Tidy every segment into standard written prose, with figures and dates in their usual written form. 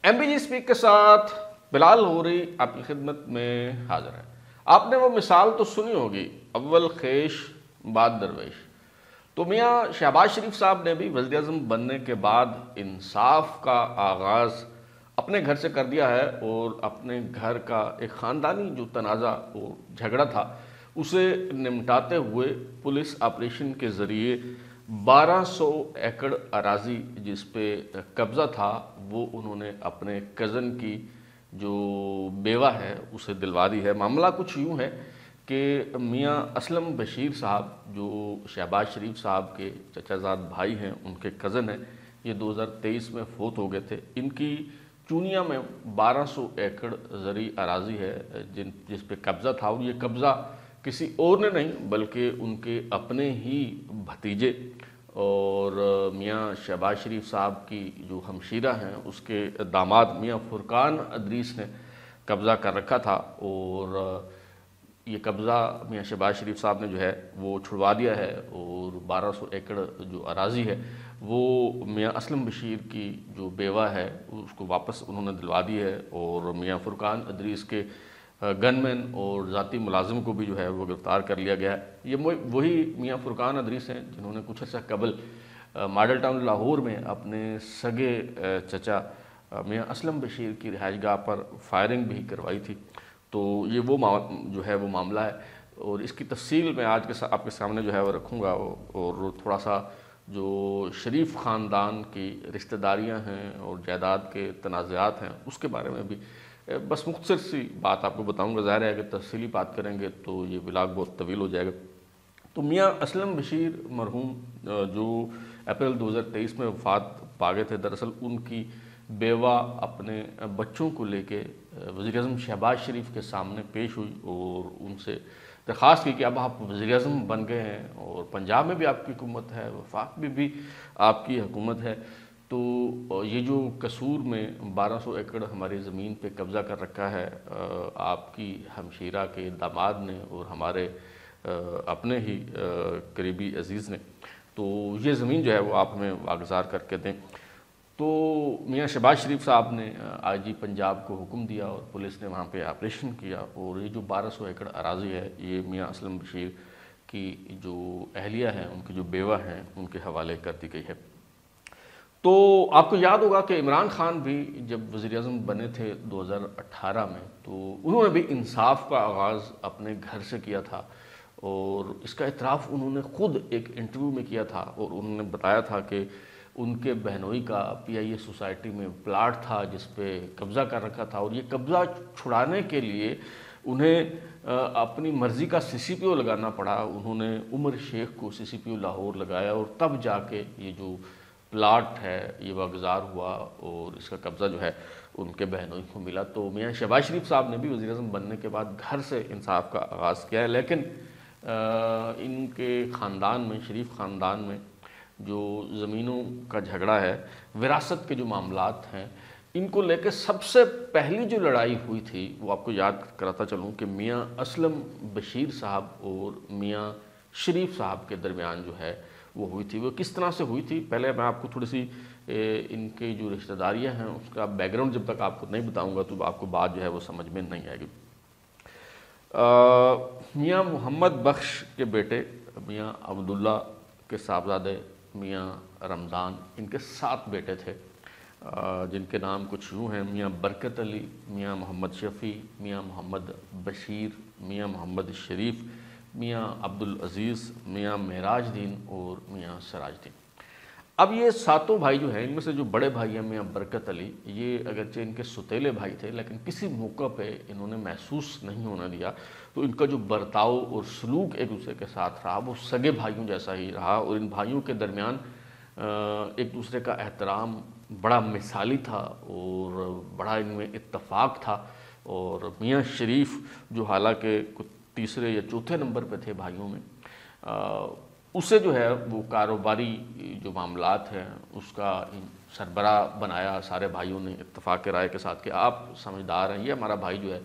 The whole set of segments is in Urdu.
ایم بی جی اسپیک کے ساتھ بلال لوری آپ کی خدمت میں حاضر ہے۔ آپ نے وہ مثال تو سنی ہوگی، اول خیش بعد درویش۔ تو میاں شہباز شریف صاحب نے بھی وزیر اعظم بننے کے بعد انصاف کا آغاز اپنے گھر سے کر دیا ہے، اور اپنے گھر کا ایک خاندانی جو تنازع اور جھگڑا تھا اسے نمٹاتے ہوئے پولیس آپریشن کے ذریعے 1200 ایکڑ اراضی جس پہ قبضہ تھا وہ انہوں نے اپنے کزن کی جو بیوہ ہے اسے دلوا دی ہے۔ معاملہ کچھ یوں ہے کہ میاں اسلم بشیر صاحب جو شہباز شریف صاحب کے چچا زاد بھائی ہیں، ان کے کزن ہیں، یہ 2023 میں فوت ہو گئے تھے۔ ان کی چونیا میں 1200 ایکڑ زرعی اراضی ہے جس پہ قبضہ تھا، اور یہ قبضہ کسی اور نے نہیں بلکہ ان کے اپنے ہی بھتیجے اور میاں شہباز شریف صاحب کی جو ہمشیرہ ہیں اس کے داماد میاں فرقان ادریس نے قبضہ کر رکھا تھا، اور یہ قبضہ میاں شہباز شریف صاحب نے جو ہے وہ چھڑوا دیا ہے، اور 1200 ایکڑ جو اراضی ہے وہ میاں اسلم بشیر کی جو بیوہ ہے اس کو واپس انہوں نے دلوا دی ہے، اور میاں فرقان ادریس کے گن مین اور ذاتی ملازم کو بھی جو ہے وہ گرفتار کر لیا گیا ہے۔ یہ وہی میاں فرقان ادریس ہیں جنہوں نے کچھ عرصہ قبل ماڈل ٹاؤن لاہور میں اپنے سگے چچا میاں اسلم بشیر کی رہائش گاہ پر فائرنگ بھی کروائی تھی۔ تو یہ وہ جو ہے وہ معاملہ ہے، اور اس کی تفصیل میں آج آپ کے سامنے جو ہے وہ رکھوں گا، اور تھوڑا سا جو شریف خاندان کی رشتہ داریاں ہیں اور جائیداد کے تنازعات ہیں اس کے بارے میں بھی بس مختصر سی بات آپ کو بتاؤں گا۔ ظاہر ہے کہ تفصیلی بات کریں گے تو یہ ولاگ بہت طویل ہو جائے گا۔ تو میاں اسلم بشیر مرحوم جو اپریل 2023 میں وفات پا گئے تھے، دراصل ان کی بیوہ اپنے بچوں کو لے کے وزیر اعظم شہباز شریف کے سامنے پیش ہوئی اور ان سے درخواست کی کہ اب آپ وزیر اعظم بن گئے ہیں اور پنجاب میں بھی آپ کی حکومت ہے، وفاق میں بھی آپ کی حکومت ہے، تو یہ جو قصور میں 1200 ایکڑ ہماری زمین پہ قبضہ کر رکھا ہے آپ کی ہمشیرہ کے داماد نے اور ہمارے اپنے ہی قریبی عزیز نے، تو یہ زمین جو ہے وہ آپ ہمیں واگزار کر کے دیں۔ تو میاں شہباز شریف صاحب نے آئی جی پنجاب کو حکم دیا اور پولیس نے وہاں پہ آپریشن کیا، اور یہ جو 1200 ایکڑ اراضی ہے یہ میاں اسلم بشیر کی جو اہلیہ ہیں، ان کی جو بیوہ ہیں، ان کے حوالے کر دی گئی ہے۔ تو آپ کو یاد ہوگا کہ عمران خان بھی جب وزیر اعظم بنے تھے 2018 میں، تو انہوں نے بھی انصاف کا آغاز اپنے گھر سے کیا تھا، اور اس کا اعتراف انہوں نے خود ایک انٹرویو میں کیا تھا، اور انہوں نے بتایا تھا کہ ان کے بہنوئی کا پی آئی اے سوسائٹی میں پلاٹ تھا جس پہ قبضہ کر رکھا تھا، اور یہ قبضہ چھڑانے کے لیے انہیں اپنی مرضی کا سی سی پی او لگانا پڑا۔ انہوں نے عمر شیخ کو سی سی پی او لاہور لگایا، اور تب جا کے یہ جو پلاٹ ہے یہ واگزار ہوا اور اس کا قبضہ جو ہے ان کے بہنوئی کو ملا۔ تو میاں شہباز شریف صاحب نے بھی وزیر اعظم بننے کے بعد گھر سے انصاف کا آغاز کیا ہے، لیکن ان کے خاندان میں، شریف خاندان میں جو زمینوں کا جھگڑا ہے، وراثت کے جو معاملات ہیں، ان کو لے کے سب سے پہلی جو لڑائی ہوئی تھی وہ آپ کو یاد کراتا چلوں کہ میاں اسلم بشیر صاحب اور میاں شریف صاحب کے درمیان جو ہے وہ ہوئی تھی۔ وہ کس طرح سے ہوئی تھی، پہلے میں آپ کو تھوڑی سی ان کی جو رشتہ داریاں ہیں اس کا بیک گراؤنڈ جب تک آپ کو نہیں بتاؤں گا تو آپ کو بات جو ہے وہ سمجھ میں نہیں آئے گی۔ میاں محمد بخش کے بیٹے میاں عبداللہ کے صاحبزادے میاں رمضان، ان کے 7 بیٹے تھے جن کے نام کچھ یوں ہیں: میاں برکت علی، میاں محمد شفیع، میاں محمد بشیر، میاں محمد شریف، میاں عبدالعزیز، میاں معراج دین اور میاں سراج دین۔ اب یہ 7 بھائی جو ہیں، ان میں سے جو بڑے بھائی ہیں میاں برکت علی، یہ اگرچہ ان کے ستیلے بھائی تھے لیکن کسی موقع پہ انہوں نے محسوس نہیں ہونے دیا، تو ان کا جو برتاؤ اور سلوک ایک دوسرے کے ساتھ رہا وہ سگے بھائیوں جیسا ہی رہا، اور ان بھائیوں کے درمیان ایک دوسرے کا احترام بڑا مثالی تھا اور بڑا ان میں اتفاق تھا۔ اور میاں شریف جو حالانکہ تیسرے یا چوتھے نمبر پہ تھے بھائیوں میں، اسے جو ہے وہ کاروباری جو معاملات ہیں اس کا سربراہ بنایا سارے بھائیوں نے اتفاق رائے کے ساتھ کہ آپ سمجھدار ہیں، یہ ہمارا بھائی جو ہے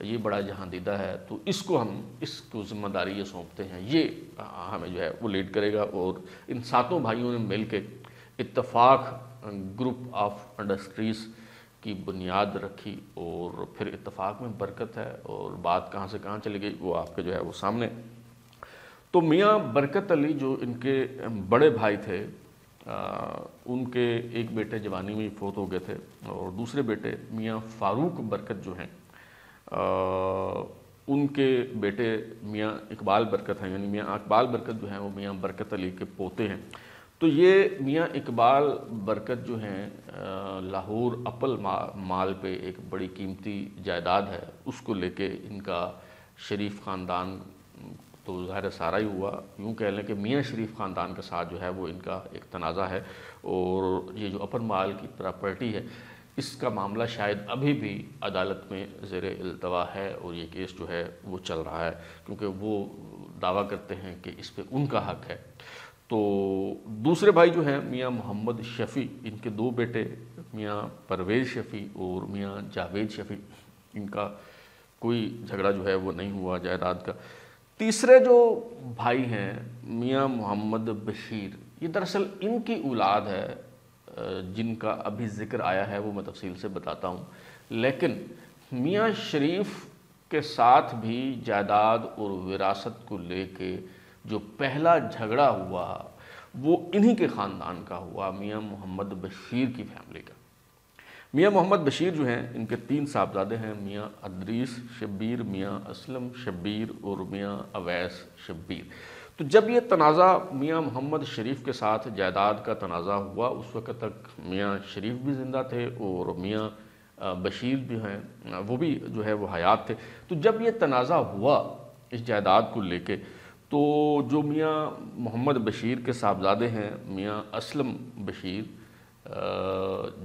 یہ بڑا جہاں دیدہ ہے، تو اس کو ذمہ داری یہ سونپتے ہیں، یہ ہمیں جو ہے وہ لیڈ کرے گا۔ اور ان 7 بھائیوں نے مل کے اتفاق گروپ آف انڈسٹریز کی بنیاد رکھی اور پھر اتفاق میں برکت ہے، اور بات کہاں سے کہاں چلی گئی وہ آپ کے جو ہے وہ سامنے۔ تو میاں برکت علی جو ان کے بڑے بھائی تھے، ان کے ایک بیٹے جوانی میں ہی فوت ہو گئے تھے، اور دوسرے بیٹے میاں فاروق برکت جو ہیں ان کے بیٹے میاں اقبال برکت ہیں، یعنی میاں اقبال برکت جو ہیں وہ میاں برکت علی کے پوتے ہیں۔ تو یہ میاں اقبال برکت جو ہیں لاہور اپل مال پہ ایک بڑی قیمتی جائیداد ہے، اس کو لے کے ان کا شریف خاندان تو ظاہر سارا ہی ہوا، یوں کہہ لیں کہ میاں شریف خاندان کے ساتھ جو ہے وہ ان کا ایک تنازع ہے، اور یہ جو اپر مال کی پراپرٹی ہے اس کا معاملہ شاید ابھی بھی عدالت میں زیر التوا ہے، اور یہ کیس جو ہے وہ چل رہا ہے، کیونکہ وہ دعویٰ کرتے ہیں کہ اس پہ ان کا حق ہے۔ تو دوسرے بھائی جو ہیں میاں محمد شفیع، ان کے دو بیٹے میاں پرویز شفیع اور میاں جاوید شفیع، ان کا کوئی جھگڑا جو ہے وہ نہیں ہوا جائیداد کا۔ تیسرے جو بھائی ہیں میاں محمد بشیر، یہ دراصل ان کی اولاد ہے جن کا ابھی ذکر آیا ہے، وہ میں تفصیل سے بتاتا ہوں۔ لیکن میاں شریف کے ساتھ بھی جائیداد اور وراثت کو لے کے جو پہلا جھگڑا ہوا وہ انہی کے خاندان کا ہوا، میاں محمد بشیر کی فیملی کا۔ میاں محمد بشیر جو ہیں ان کے 3 صاحبزادے ہیں، میاں ادریس شبیر، میاں اسلم شبیر اور میاں اویس شبیر۔ تو جب یہ تنازع میاں محمد شریف کے ساتھ جائیداد کا تنازع ہوا، اس وقت تک میاں شریف بھی زندہ تھے اور میاں بشیر بھی ہیں وہ بھی جو ہے وہ حیات تھے۔ تو جب یہ تنازع ہوا اس جائیداد کو لے کے، تو جو میاں محمد بشیر کے صاحبزادے ہیں میاں اسلم بشیر،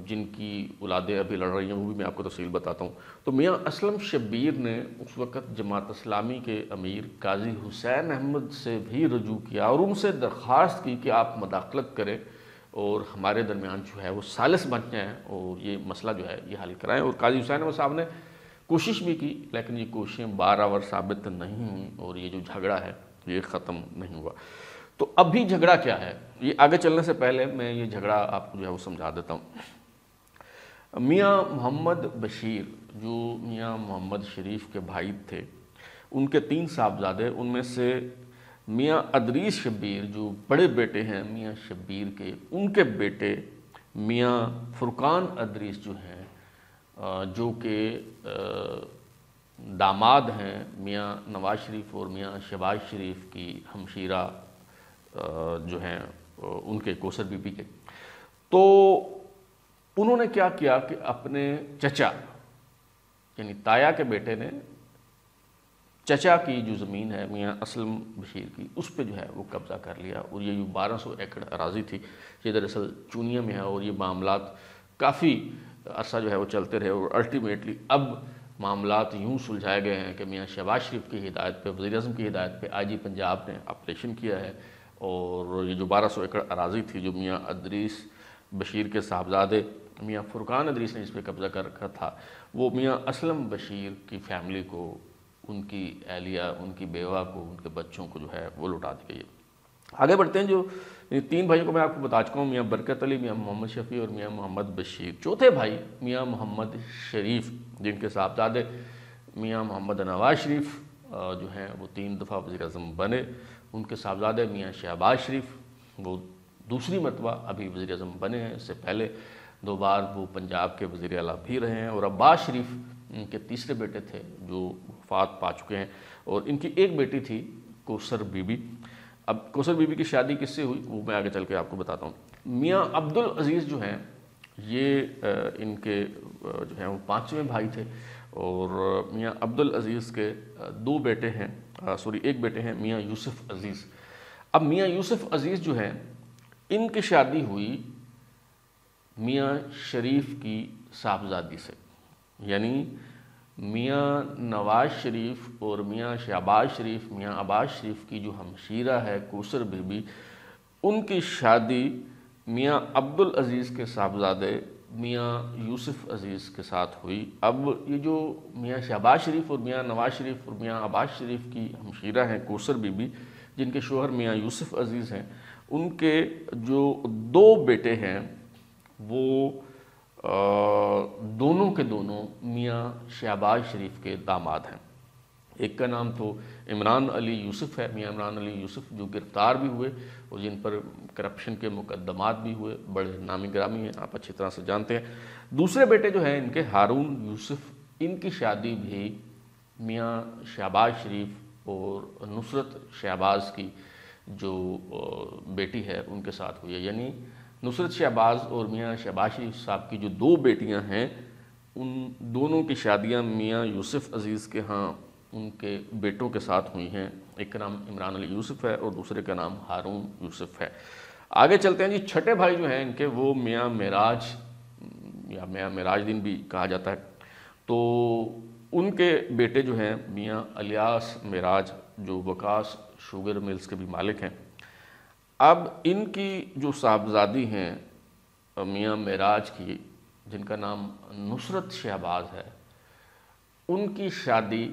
جن کی اولادیں ابھی لڑ رہی ہیں وہ بھی میں آپ کو تفصیل بتاتا ہوں، تو میاں اسلم شبیر نے اس وقت جماعت اسلامی کے امیر قاضی حسین احمد سے بھی رجوع کیا اور ان سے درخواست کی کہ آپ مداخلت کریں اور ہمارے درمیان جو ہے وہ ثالث بن جائیں اور یہ مسئلہ جو ہے یہ حل کرائیں۔ اور قاضی حسین احمد صاحب نے کوشش بھی کی، لیکن یہ کوششیں بارآور ثابت نہیں ہوئیں اور یہ جو جھگڑا ہے یہ ختم نہیں ہوا۔ تو اب بھی جھگڑا کیا ہے، یہ آگے چلنے سے پہلے میں یہ جھگڑا آپ کو جو ہے وہ سمجھا دیتا ہوں۔ میاں محمد بشیر جو میاں محمد شریف کے بھائی تھے، ان کے 3 صاحبزادے، ان میں سے میاں ادریس شبیر جو بڑے بیٹے ہیں میاں شبیر کے، ان کے بیٹے میاں فرقان ادریس جو ہیں جو کہ داماد ہیں میاں نواز شریف اور میاں شہباز شریف کی ہمشیرہ جو ہیں ان کے کوثر بی بی کے، تو انہوں نے کیا کیا کہ اپنے چچا یعنی تایا کے بیٹے نے چچا کی جو زمین ہے میاں اسلم بشیر کی، اس پہ جو ہے وہ قبضہ کر لیا، اور یہ جو 1200 ایکڑ اراضی تھی یہ دراصل چونیا میں ہے، اور یہ معاملات کافی عرصہ جو ہے وہ چلتے رہے، اور الٹیمیٹلی اب معاملات یوں سلجھائے گئے ہیں کہ میاں شہباز شریف کی ہدایت پہ، وزیر اعظم کی ہدایت پہ آئی جی پنجاب نے آپریشن کیا ہے، اور یہ جو 1200 ایکڑ اراضی تھی جو میاں ادریس بشیر کے صاحبزادے میاں فرقان ادریس نے اس پہ قبضہ کر رکھا تھا، وہ میاں اسلم بشیر کی فیملی کو، ان کی اہلیہ، ان کی بیوہ کو، ان کے بچوں کو جو ہے وہ لوٹا دی گئی ہے۔ آگے بڑھتے ہیں۔ جو 3 بھائیوں کو میں آپ کو بتا چکا ہوں، میاں برکت علی، میاں محمد شفیع اور میاں محمد بشیر۔ چوتھے بھائی میاں محمد شریف، جن کے صاحبزادے میاں محمد نواز شریف جو ہیں وہ 3 دفعہ وزیر اعظم بنے، ان کے صاحبزادے میاں شہباز شریف وہ دوسری مرتبہ ابھی وزیر اعظم بنے ہیں، اس سے پہلے 2 بار وہ پنجاب کے وزیر اعلیٰ بھی رہے ہیں، اور عباس شریف ان کے تیسرے بیٹے تھے جو وفات پا چکے ہیں، اور ان کی ایک بیٹی تھی کوثر بی بی۔ اب کوثر بی بی کی شادی کس سے ہوئی وہ میں آگے چل کے آپ کو بتاتا ہوں۔ میاں عبدالعزیز جو ہیں یہ ان کے جو ہیں وہ 5ویں بھائی تھے، اور میاں عبدالعزیز کے 2 بیٹے ہیں، ایک بیٹے ہیں میاں یوسف عزیز۔ اب میاں یوسف عزیز جو ہیں ان کی شادی ہوئی میاں شریف کی صاحبزادی سے، یعنی میاں نواز شریف اور میاں شہباز شریف، میاں عباس شریف کی جو ہمشیرہ ہے کوثر بی بی، ان کی شادی میاں عبدالعزیز کے صاحبزادے میاں یوسف عزیز کے ساتھ ہوئی۔ اب یہ جو میاں شہباز شریف اور میاں نواز شریف اور میاں عباس شریف کی ہمشیرہ ہیں کوثر بی بی، جن کے شوہر میاں یوسف عزیز ہیں، ان کے جو 2 بیٹے ہیں وہ دونوں کے دونوں میاں شہباز شریف کے داماد ہیں۔ ایک کا نام تو عمران علی یوسف ہے، میاں عمران علی یوسف، جو گرفتار بھی ہوئے اور جن پر کرپشن کے مقدمات بھی ہوئے، بڑے نامی گرامی ہیں، آپ اچھی طرح سے جانتے ہیں۔ دوسرے بیٹے جو ہیں ان کے ہارون یوسف، ان کی شادی بھی میاں شہباز شریف اور نصرت شہباز کی جو بیٹی ہے ان کے ساتھ ہوئی ہے، یعنی نصرت شہباز اور میاں شہباز شریف صاحب کی جو دو بیٹیاں ہیں ان دونوں کی شادیاں میاں یوسف عزیز کے ہاں ان کے بیٹوں کے ساتھ ہوئی ہیں۔ ایک کا نام عمران علی یوسف ہے اور دوسرے کا نام ہارون یوسف ہے۔ آگے چلتے ہیں جی، چھٹے بھائی جو ہیں ان کے وہ میاں معراج یا میاں معراج دین بھی کہا جاتا ہے، تو ان کے بیٹے جو ہیں میاں الیاس معراج، جو وکاس شوگر ملز کے بھی مالک ہیں۔ اب ان کی جو صاحبزادی ہیں میاں معراج کی، جن کا نام نصرت شہباز ہے، ان کی شادی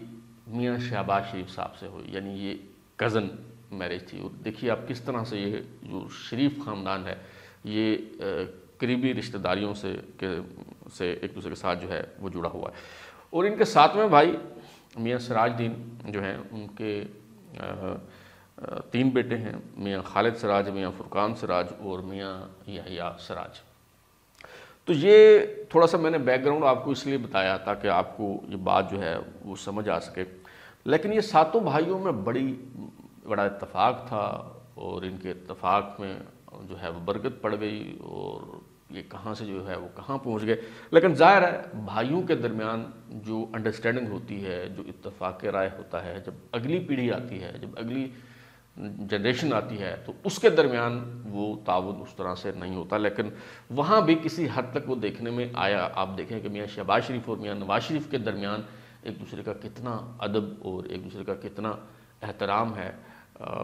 میاں شہباز شریف صاحب سے ہوئی، یعنی یہ کزن میرج تھی۔ اور دیکھیے آپ کس طرح سے یہ جو شریف خاندان ہے یہ قریبی رشتہ داریوں سے ایک دوسرے کے ساتھ جو ہے وہ جڑا ہوا ہے۔ اور ان کے ساتویں بھائی میاں سراج دین جو ہیں ان کے 3 بیٹے ہیں، میاں خالد سراج، میاں فرقان سراج اور میاں یحییٰ سراج۔ تو یہ تھوڑا سا میں نے بیک گراؤنڈ آپ کو اس لیے بتایا تاکہ آپ کو یہ بات جو ہے وہ سمجھ آ سکے۔ لیکن یہ ساتوں بھائیوں میں بڑا اتفاق تھا، اور ان کے اتفاق میں جو ہے وہ برکت پڑ گئی، اور یہ کہاں سے جو ہے وہ کہاں پہنچ گئے۔ لیکن ظاہر ہے بھائیوں کے درمیان جو انڈرسٹینڈنگ ہوتی ہے، جو اتفاق رائے ہوتا ہے، جب اگلی پیڑھی آتی ہے، جب اگلی جنریشن آتی ہے، تو اس کے درمیان وہ تعاون اس طرح سے نہیں ہوتا۔ لیکن وہاں بھی کسی حد تک وہ دیکھنے میں آیا۔ آپ دیکھیں کہ میاں شہباز شریف اور میاں نواز شریف کے درمیان ایک دوسرے کا کتنا ادب اور ایک دوسرے کا کتنا احترام ہے،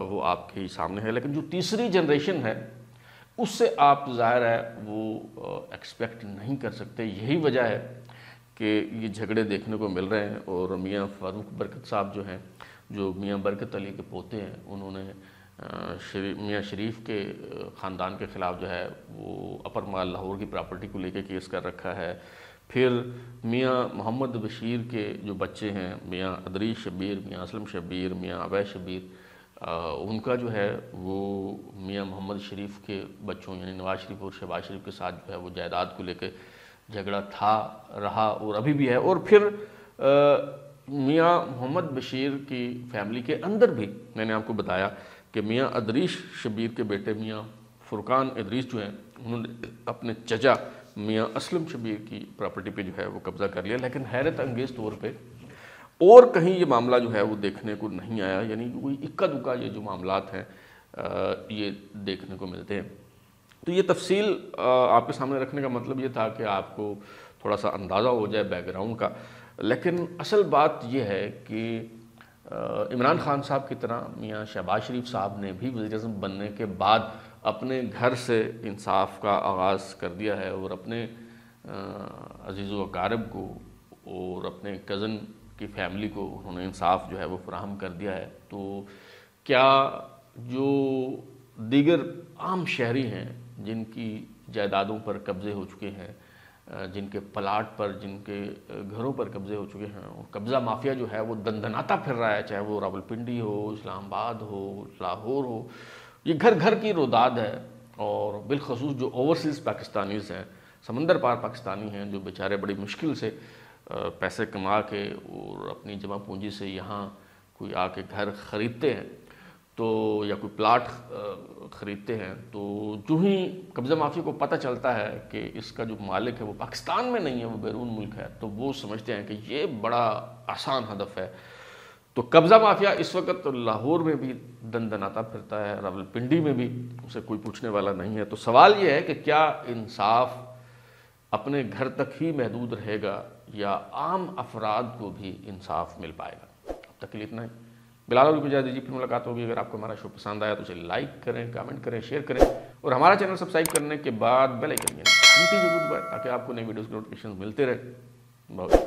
وہ آپ کے سامنے ہے۔ لیکن جو تیسری جنریشن ہے اس سے آپ ظاہر ہے وہ ایکسپیکٹ نہیں کر سکتے۔ یہی وجہ ہے کہ یہ جھگڑے دیکھنے کو مل رہے ہیں۔ اور میاں فاروق برکت صاحب جو ہیں، جو میاں برکت علی کے پوتے ہیں، انہوں نے میاں شریف کے خاندان کے خلاف جو ہے وہ اپر مال لاہور کی پراپرٹی کو لے کے کیس کر رکھا ہے۔ پھر میاں محمد بشیر کے جو بچے ہیں، میاں ادریس شبیر، میاں اسلم شبیر، میاں عبید شبیر، ان کا جو ہے وہ میاں محمد شریف کے بچوں یعنی نواز شریف اور شہباز شریف کے ساتھ جو ہے وہ جائیداد کو لے کے جھگڑا تھا، رہا اور ابھی بھی ہے۔ اور پھر میاں محمد بشیر کی فیملی کے اندر بھی میں نے آپ کو بتایا کہ میاں ادریس شبیر کے بیٹے میاں فرقان ادریس جو ہیں، انہوں نے اپنے چچا میاں اسلم شبیر کی پراپرٹی پہ جو ہے وہ قبضہ کر لیا۔ لیکن حیرت انگیز طور پہ اور کہیں یہ معاملہ جو ہے وہ دیکھنے کو نہیں آیا، یعنی کوئی اکا دکا یہ جو معاملات ہیں یہ دیکھنے کو ملتے ہیں۔ تو یہ تفصیل آپ کے سامنے رکھنے کا مطلب یہ تھا کہ آپ کو تھوڑا سا اندازہ ہو جائے بیک گراؤنڈ کا۔ لیکن اصل بات یہ ہے کہ عمران خان صاحب کی طرح میاں شہباز شریف صاحب نے بھی وزیر اعظم بننے کے بعد اپنے گھر سے انصاف کا آغاز کر دیا ہے، اور اپنے عزیز و اقارب کو اور اپنے کزن کی فیملی کو انہوں نے انصاف جو ہے وہ فراہم کر دیا ہے۔ تو کیا جو دیگر عام شہری ہیں جن کی جائیدادوں پر قبضے ہو چکے ہیں، جن کے پلاٹ پر، جن کے گھروں پر قبضے ہو چکے ہیں، اور قبضہ مافیا جو ہے وہ دندناتا پھر رہا ہے، چاہے وہ راولپنڈی ہو، اسلام آباد ہو، لاہور ہو، یہ گھر گھر کی روداد ہے۔ اور بالخصوص جو اوورسیز پاکستانیز ہیں، سمندر پار پاکستانی ہیں، جو بیچارے بڑی مشکل سے پیسے کما کے اور اپنی جمع پونجی سے یہاں کوئی آ کے گھر خریدتے ہیں تو یا کوئی پلاٹ خریدتے ہیں، تو جو ہی قبضہ مافیا کو پتہ چلتا ہے کہ اس کا جو مالک ہے وہ پاکستان میں نہیں ہے، وہ بیرون ملک ہے، تو وہ سمجھتے ہیں کہ یہ بڑا آسان ہدف ہے۔ تو قبضہ مافیا اس وقت لاہور میں بھی دندناتا پھرتا ہے، راولپنڈی میں بھی اسے کوئی پوچھنے والا نہیں ہے۔ تو سوال یہ ہے کہ کیا انصاف اپنے گھر تک ہی محدود رہے گا یا عام افراد کو بھی انصاف مل پائے گا؟ اب تک کے لیے اتنا ہی۔ بلال اور اجازت دیجیے، پھر ملاقات ہوگی۔ اگر آپ کو ہمارا شو پسند آیا تو اسے لائک کریں، کامنٹ کریں، شیئر کریں، اور ہمارا چینل سبسکرائب کرنے کے بعد بیل آئکن گھنٹی ضرور دبائیں تاکہ آپ کو نئی ویڈیوز کے نوٹیفیکیشن ملتے رہے۔ بہت